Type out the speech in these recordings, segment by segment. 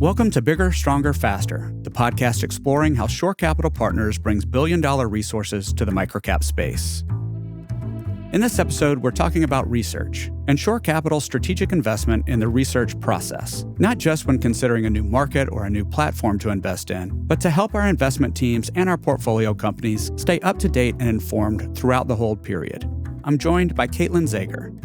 Welcome to Bigger, Stronger, Faster, the podcast exploring how Shore Capital Partners brings billion-dollar resources to the microcap space. In this episode, we're talking about research and Shore Capital's strategic investment in the research process, not just when considering a new market or a new platform to invest in, but to help our investment teams and our portfolio companies stay up to date and informed throughout the hold period. I'm joined by Caitlin Zager.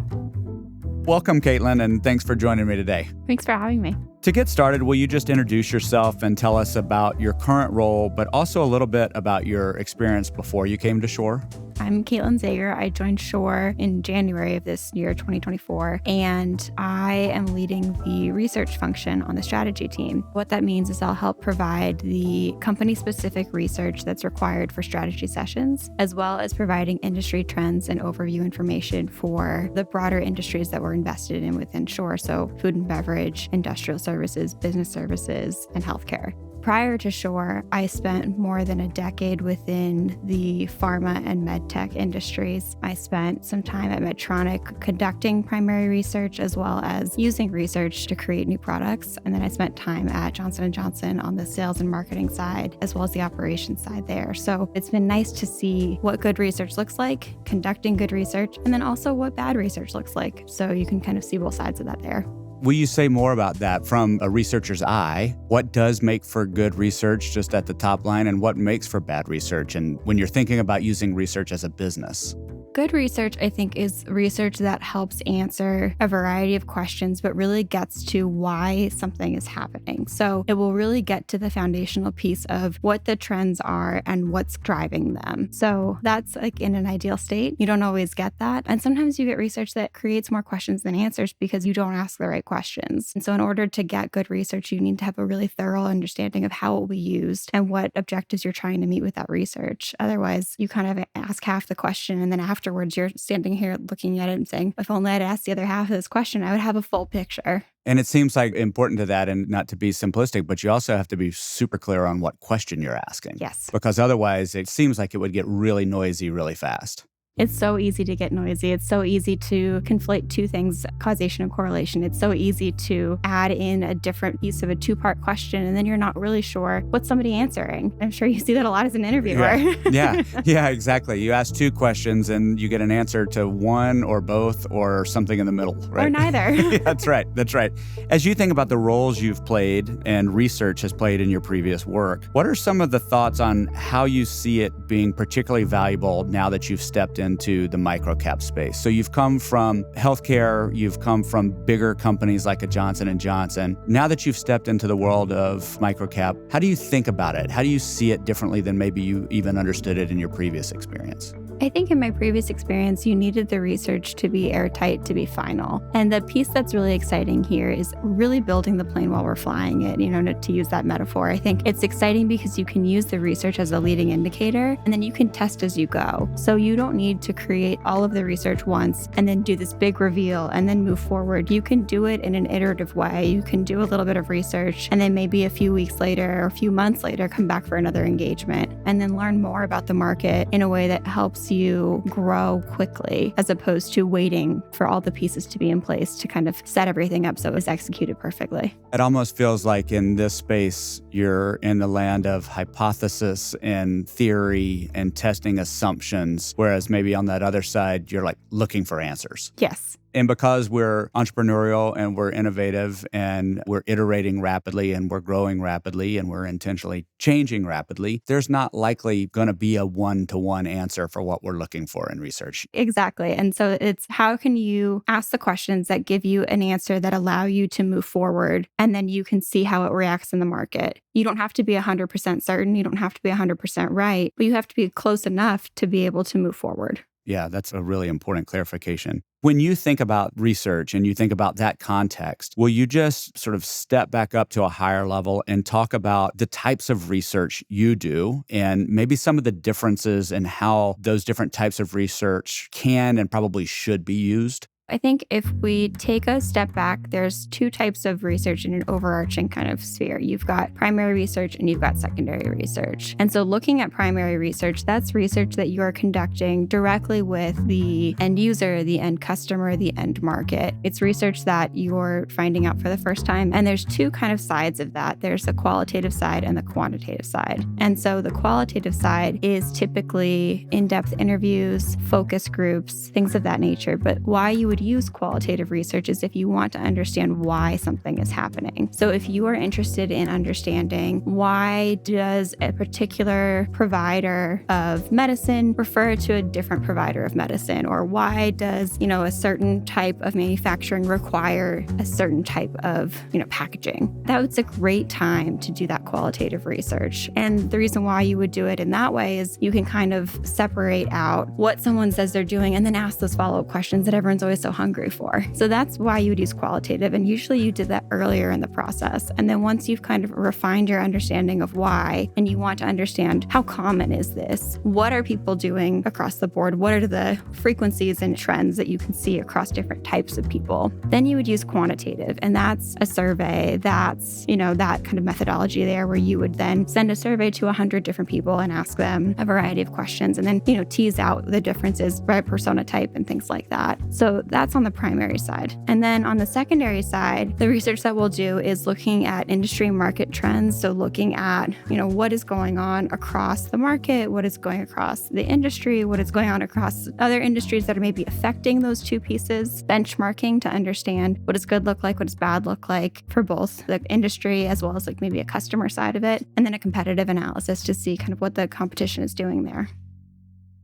Welcome, Caitlin, and thanks for joining me today. Thanks for having me. To get started, will you just introduce yourself and tell us about your current role, but also a little bit about your experience before you came to Shore? I'm Caitlin Zager. I joined Shore in January of this year, 2024, and I am leading the research function on the strategy team. What that means is I'll help provide the company-specific research that's required for strategy sessions, as well as providing industry trends and overview information for the broader industries that we're invested in within Shore, so food and beverage, industrial services, business services, and healthcare. Prior to Shore, I spent more than a decade within the pharma and medtech industries. I spent some time at Medtronic conducting primary research as well as using research to create new products. And then I spent time at Johnson & Johnson on the sales and marketing side as well as the operations side there. So it's been nice to see what good research looks like, conducting good research, and then also what bad research looks like. So you can kind of see both sides of that there. Will you say more about that from a researcher's eye? What does make for good research just at the top line, and what makes for bad research? And when you're thinking about using research as a business? Good research, I think, is research that helps answer a variety of questions, but really gets to why something is happening. So it will really get to the foundational piece of what the trends are and what's driving them. So that's like in an ideal state. You don't always get that. And sometimes you get research that creates more questions than answers because you don't ask the right questions. And so in order to get good research, you need to have a really thorough understanding of how it will be used and what objectives you're trying to meet with that research. Otherwise, you kind of ask half the question and then afterwards you're standing here looking at it and saying, if only I'd asked the other half of this question, I would have a full picture. And it seems like important to that, and not to be simplistic, but you also have to be super clear on what question you're asking. Yes. Because otherwise it seems like it would get really noisy really fast. It's so easy to get noisy. It's so easy to conflate two things, causation and correlation. It's so easy to add in a different piece of a two-part question, and then you're not really sure what's somebody answering. I'm sure you see that a lot as an interviewer. Yeah, exactly. You ask two questions and you get an answer to one or both or something in the middle, right? Or neither. Yeah, that's right. As you think about the roles you've played and research has played in your previous work, what are some of the thoughts on how you see it being particularly valuable now that you've stepped into the microcap space? So you've come from healthcare, you've come from bigger companies like a Johnson & Johnson. Now that you've stepped into the world of microcap, how do you think about it? How do you see it differently than maybe you even understood it in your previous experience? I think in my previous experience, you needed the research to be airtight, to be final. And the piece that's really exciting here is really building the plane while we're flying it, to use that metaphor. I think it's exciting because you can use the research as a leading indicator, and then you can test as you go. So you don't need to create all of the research once and then do this big reveal and then move forward. You can do it in an iterative way. You can do a little bit of research and then maybe a few weeks later or a few months later, come back for another engagement and then learn more about the market in a way that helps you grow quickly, as opposed to waiting for all the pieces to be in place to kind of set everything up so it's executed perfectly. It almost feels like in this space, you're in the land of hypothesis and theory and testing assumptions, whereas maybe on that other side, you're like looking for answers. Yes. And because we're entrepreneurial and we're innovative and we're iterating rapidly and we're growing rapidly and we're intentionally changing rapidly, there's not likely going to be a one-to-one answer for what we're looking for in research. Exactly. And so it's how can you ask the questions that give you an answer that allow you to move forward, and then you can see how it reacts in the market. You don't have to be 100% certain. You don't have to be 100% right, but you have to be close enough to be able to move forward. Yeah, that's a really important clarification. When you think about research and you think about that context, will you just sort of step back up to a higher level and talk about the types of research you do and maybe some of the differences in how those different types of research can and probably should be used? I think if we take a step back, there's two types of research in an overarching kind of sphere. You've got primary research and you've got secondary research. And so looking at primary research, that's research that you're conducting directly with the end user, the end customer, the end market. It's research that you're finding out for the first time. And there's two kind of sides of that. There's the qualitative side and the quantitative side. And so the qualitative side is typically in-depth interviews, focus groups, things of that nature. But why you would use qualitative research is if you want to understand why something is happening. So if you are interested in understanding why does a particular provider of medicine refer to a different provider of medicine, or why does, a certain type of manufacturing require a certain type of, packaging, that's a great time to do that qualitative research. And the reason why you would do it in that way is you can kind of separate out what someone says they're doing and then ask those follow-up questions that everyone's always so hungry for. So that's why you would use qualitative. And usually you did that earlier in the process. And then once you've kind of refined your understanding of why, and you want to understand how common is this? What are people doing across the board? What are the frequencies and trends that you can see across different types of people? Then you would use quantitative. And that's a survey. That's, that kind of methodology there where you would then send a survey to 100 different people and ask them a variety of questions and then, tease out the differences by persona type and things like that. So that's on the primary side. And then on the secondary side, the research that we'll do is looking at industry market trends. So looking at, what is going on across the market, what is going across the industry, what is going on across other industries that are maybe affecting those two pieces, benchmarking to understand what does good look like, what does bad look like for both the industry as well as like maybe a customer side of it, and then a competitive analysis to see kind of what the competition is doing there.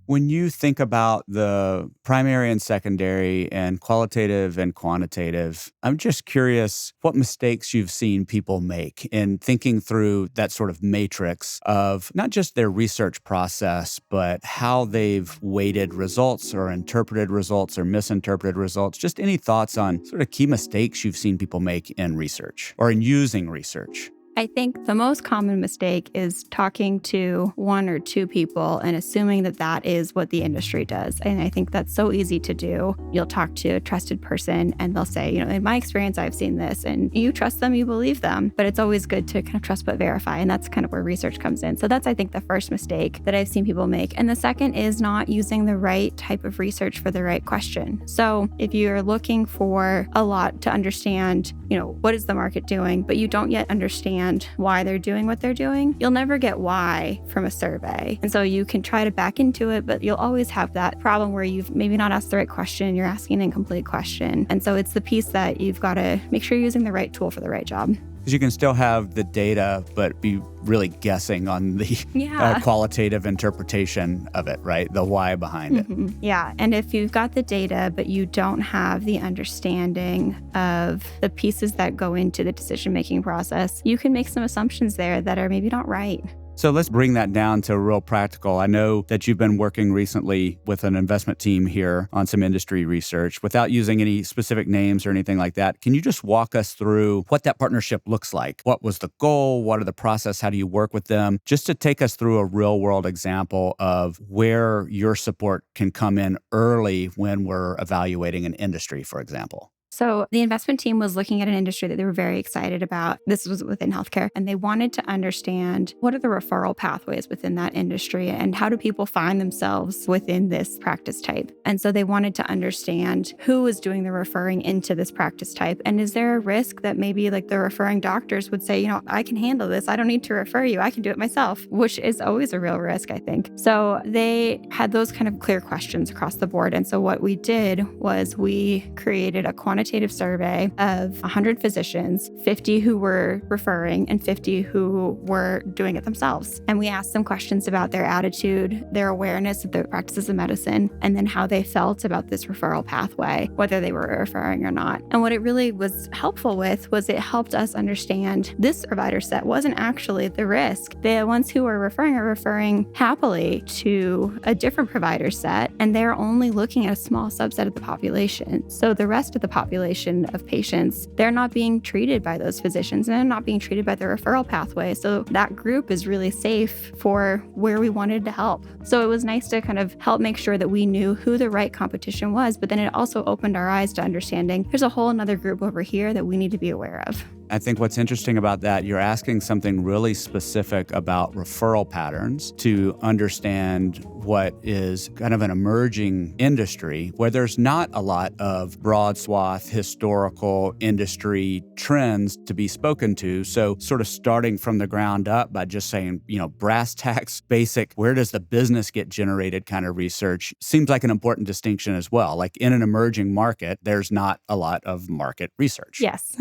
When you think about the primary and secondary and qualitative and quantitative, I'm just curious what mistakes you've seen people make in thinking through that sort of matrix of not just their research process, but how they've weighted results or interpreted results or misinterpreted results. Just any thoughts on sort of key mistakes you've seen people make in research or in using research? I think the most common mistake is talking to one or two people and assuming that that is what the industry does. And I think that's so easy to do. You'll talk to a trusted person and they'll say, in my experience, I've seen this, and you trust them, you believe them. But it's always good to kind of trust but verify. And that's kind of where research comes in. So that's, I think, the first mistake that I've seen people make. And the second is not using the right type of research for the right question. So if you're looking for a lot to understand, what is the market doing, but you don't yet understand why they're doing what they're doing, you'll never get why from a survey. And so you can try to back into it, but you'll always have that problem where you've maybe not asked the right question, you're asking an incomplete question. And so it's the piece that you've got to make sure you're using the right tool for the right job. Because you can still have the data, but be really guessing on the qualitative interpretation of it, right? The why behind it. Yeah. And if you've got the data, but you don't have the understanding of the pieces that go into the decision-making process, you can make some assumptions there that are maybe not right. So let's bring that down to real practical. I know that you've been working recently with an investment team here on some industry research. Without using any specific names or anything like that, can you just walk us through what that partnership looks like? What was the goal? What are the process? How do you work with them? Just to take us through a real world example of where your support can come in early when we're evaluating an industry, for example. So the investment team was looking at an industry that they were very excited about. This was within healthcare, and they wanted to understand what are the referral pathways within that industry and how do people find themselves within this practice type. And so they wanted to understand who is doing the referring into this practice type. And is there a risk that maybe like the referring doctors would say, I can handle this. I don't need to refer you. I can do it myself, which is always a real risk, I think. So they had those kind of clear questions across the board. And so what we did was we created a quantitative survey of 100 physicians, 50 who were referring and 50 who were doing it themselves. And we asked them questions about their attitude, their awareness of the practices of medicine, and then how they felt about this referral pathway, whether they were referring or not. And what it really was helpful with was it helped us understand this provider set wasn't actually the risk. The ones who are referring happily to a different provider set, and they're only looking at a small subset of the population. So the rest of the population population of patients, they're not being treated by those physicians and they're not being treated by the referral pathway. So that group is really safe for where we wanted to help. So it was nice to kind of help make sure that we knew who the right competition was, but then it also opened our eyes to understanding there's a whole another group over here that we need to be aware of. I think what's interesting about that, you're asking something really specific about referral patterns to understand what is kind of an emerging industry where there's not a lot of broad swath historical industry trends to be spoken to. So sort of starting from the ground up by just saying, brass tacks, basic, where does the business get generated kind of research seems like an important distinction as well. Like in an emerging market, there's not a lot of market research. Yes.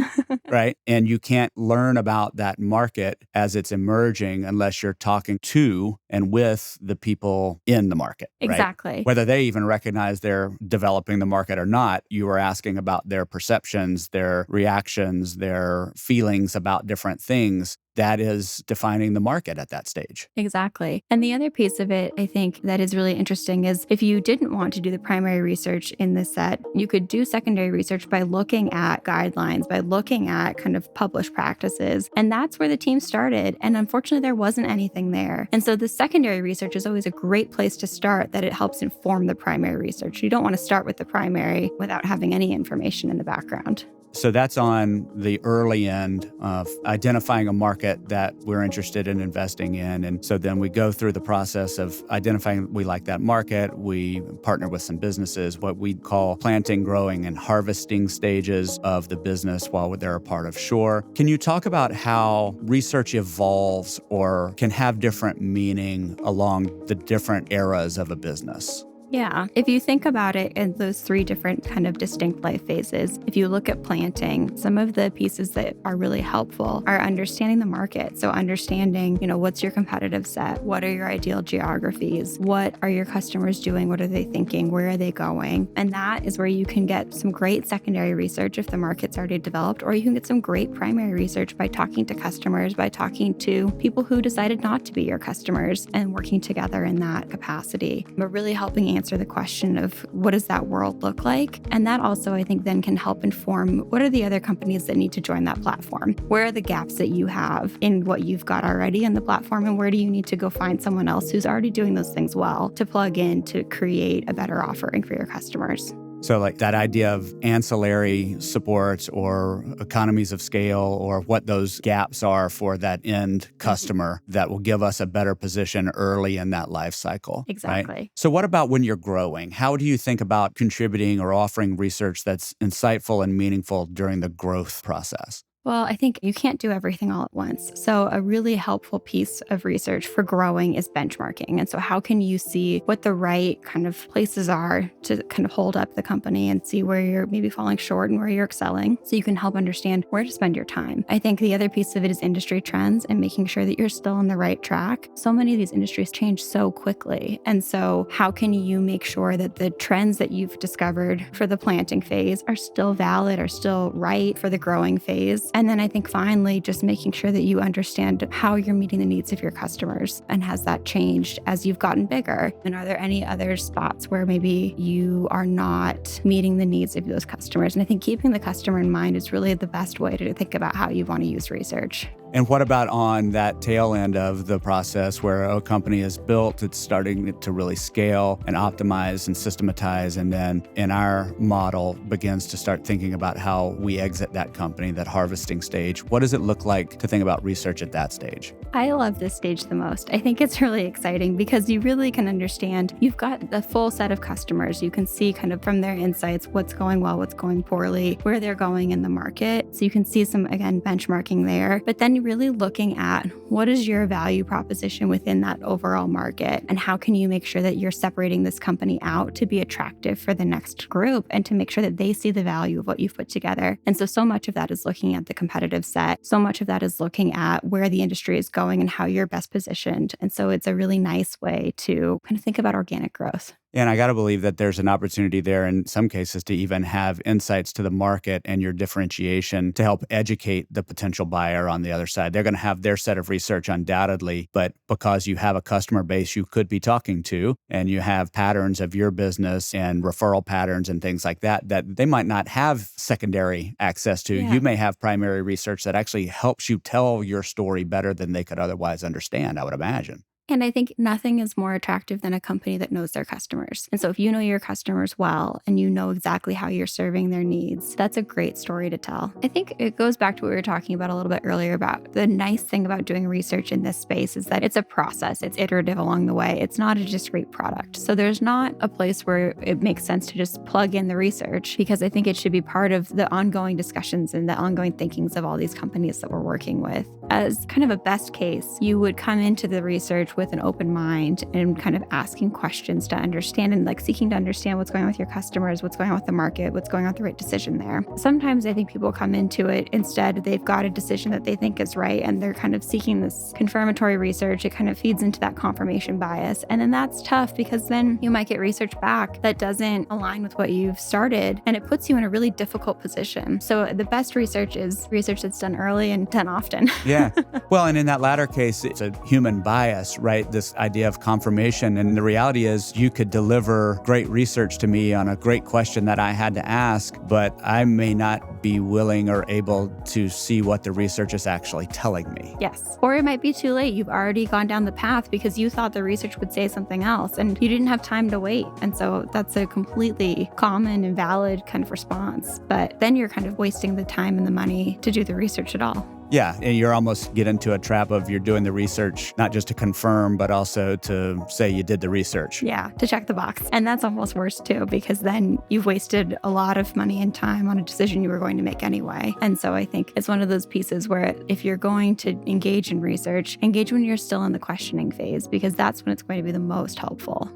Right? And you can't learn about that market as it's emerging unless you're talking to and with the people in the market. Right? Exactly. Whether they even recognize they're developing the market or not, you are asking about their perceptions, their reactions, their feelings about different things. That is defining the market at that stage. Exactly. And the other piece of it, I think, that is really interesting is if you didn't want to do the primary research in this set, you could do secondary research by looking at guidelines, by looking at kind of published practices. And that's where the team started. And unfortunately, there wasn't anything there. And so the secondary research is always a great place to start, that it helps inform the primary research. You don't want to start with the primary without having any information in the background. So that's on the early end of identifying a market that we're interested in investing in. And so then we go through the process of identifying we like that market. We partner with some businesses, what we call planting, growing, and harvesting stages of the business while they're a part of Shore. Can you talk about how research evolves or can have different meaning along the different eras of a business? Yeah. If you think about it in those three different kind of distinct life phases, if you look at planting, some of the pieces that are really helpful are understanding the market. So understanding, what's your competitive set? What are your ideal geographies? What are your customers doing? What are they thinking? Where are they going? And that is where you can get some great secondary research if the market's already developed, or you can get some great primary research by talking to customers, by talking to people who decided not to be your customers and working together in that capacity, but really helping answer the question of what does that world look like? And that also, I think, then can help inform what are the other companies that need to join that platform? Where are the gaps that you have in what you've got already in the platform? And where do you need to go find someone else who's already doing those things well to plug in to create a better offering for your customers? So like that idea of ancillary supports or economies of scale or what those gaps are for that end customer that will give us a better position early in that life cycle. Exactly. Right? So what about when you're growing? How do you think about contributing or offering research that's insightful and meaningful during the growth process? Well, I think you can't do everything all at once. So a really helpful piece of research for growing is benchmarking. And so how can you see what the right kind of places are to kind of hold up the company and see where you're maybe falling short and where you're excelling so you can help understand where to spend your time. I think the other piece of it is industry trends and making sure that you're still on the right track. So many of these industries change so quickly. And so how can you make sure that the trends that you've discovered for the planting phase are still valid, are still right for the growing phase? And then I think finally, just making sure that you understand how you're meeting the needs of your customers and has that changed as you've gotten bigger? And are there any other spots where maybe you are not meeting the needs of those customers? And I think keeping the customer in mind is really the best way to think about how you want to use research. And what about on that tail end of the process where a company is built, it's starting to really scale and optimize and systematize, and then in our model begins to start thinking about how we exit that company, that harvesting stage? What does it look like to think about research at that stage? I love this stage the most. I think it's really exciting because you really can understand, you've got the full set of customers. You can see kind of from their insights what's going well, what's going poorly, where they're going in the market. So you can see some, again, benchmarking there. But then really looking at what is your value proposition within that overall market and how can you make sure that you're separating this company out to be attractive for the next group and to make sure that they see the value of what you've put together. And so much of that is looking at the competitive set. So much of that is looking at where the industry is going and how you're best positioned. And so it's a really nice way to kind of think about organic growth. And I got to believe that there's an opportunity there in some cases to even have insights to the market and your differentiation to help educate the potential buyer on the other side. They're going to have their set of research undoubtedly, but because you have a customer base you could be talking to and you have patterns of your business and referral patterns and things like that they might not have secondary access to. Yeah. You may have primary research that actually helps you tell your story better than they could otherwise understand, I would imagine. And I think nothing is more attractive than a company that knows their customers. And so if you know your customers well and you know exactly how you're serving their needs, that's a great story to tell. I think it goes back to what we were talking about a little bit earlier about the nice thing about doing research in this space is that it's a process. It's iterative along the way. It's not a discrete product. So there's not a place where it makes sense to just plug in the research, because I think it should be part of the ongoing discussions and the ongoing thinkings of all these companies that we're working with. As kind of a best case, you would come into the research with an open mind and kind of asking questions to understand and seeking to understand what's going on with your customers, what's going on with the market, what's going on with the right decision there. Sometimes I think people come into it instead, they've got a decision that they think is right and they're kind of seeking this confirmatory research. It kind of feeds into that confirmation bias. And then that's tough because then you might get research back that doesn't align with what you've started and it puts you in a really difficult position. So the best research is research that's done early and done often. Yeah. Well, and in that latter case, it's a human bias, right? This idea of confirmation. And the reality is you could deliver great research to me on a great question that I had to ask, but I may not be willing or able to see what the research is actually telling me. Yes. Or it might be too late. You've already gone down the path because you thought the research would say something else and you didn't have time to wait. And so that's a completely common and valid kind of response. But then you're kind of wasting the time and the money to do the research at all. Yeah, and you're almost get into a trap of you're doing the research, not just to confirm, but also to say you did the research. Yeah, to check the box. And that's almost worse too, because then you've wasted a lot of money and time on a decision you were going to make anyway. And so I think it's one of those pieces where if you're going to engage in research, engage when you're still in the questioning phase, because that's when it's going to be the most helpful.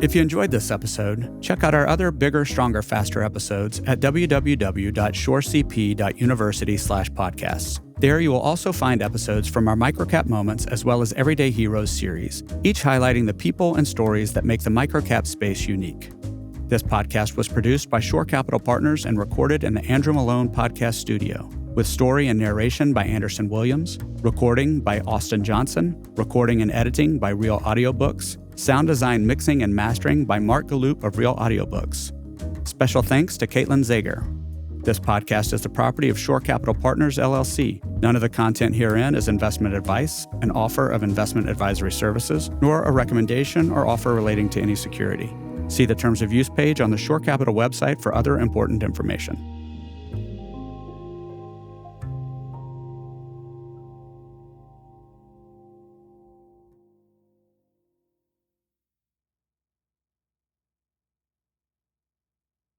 If you enjoyed this episode, check out our other Bigger, Stronger, Faster episodes at www.shorecp.university/podcasts. There you will also find episodes from our Microcap Moments as well as Everyday Heroes series, each highlighting the people and stories that make the microcap space unique. This podcast was produced by Shore Capital Partners and recorded in the Andrew Malone Podcast Studio, with story and narration by Anderson Williams, recording by Austin Johnson, recording and editing by Real Audiobooks, sound design, mixing, and mastering by Mark Galloop of Real Audiobooks. Special thanks to Caitlin Zager. This podcast is the property of Shore Capital Partners, LLC. None of the content herein is investment advice, an offer of investment advisory services, nor a recommendation or offer relating to any security. See the Terms of Use page on the Shore Capital website for other important information.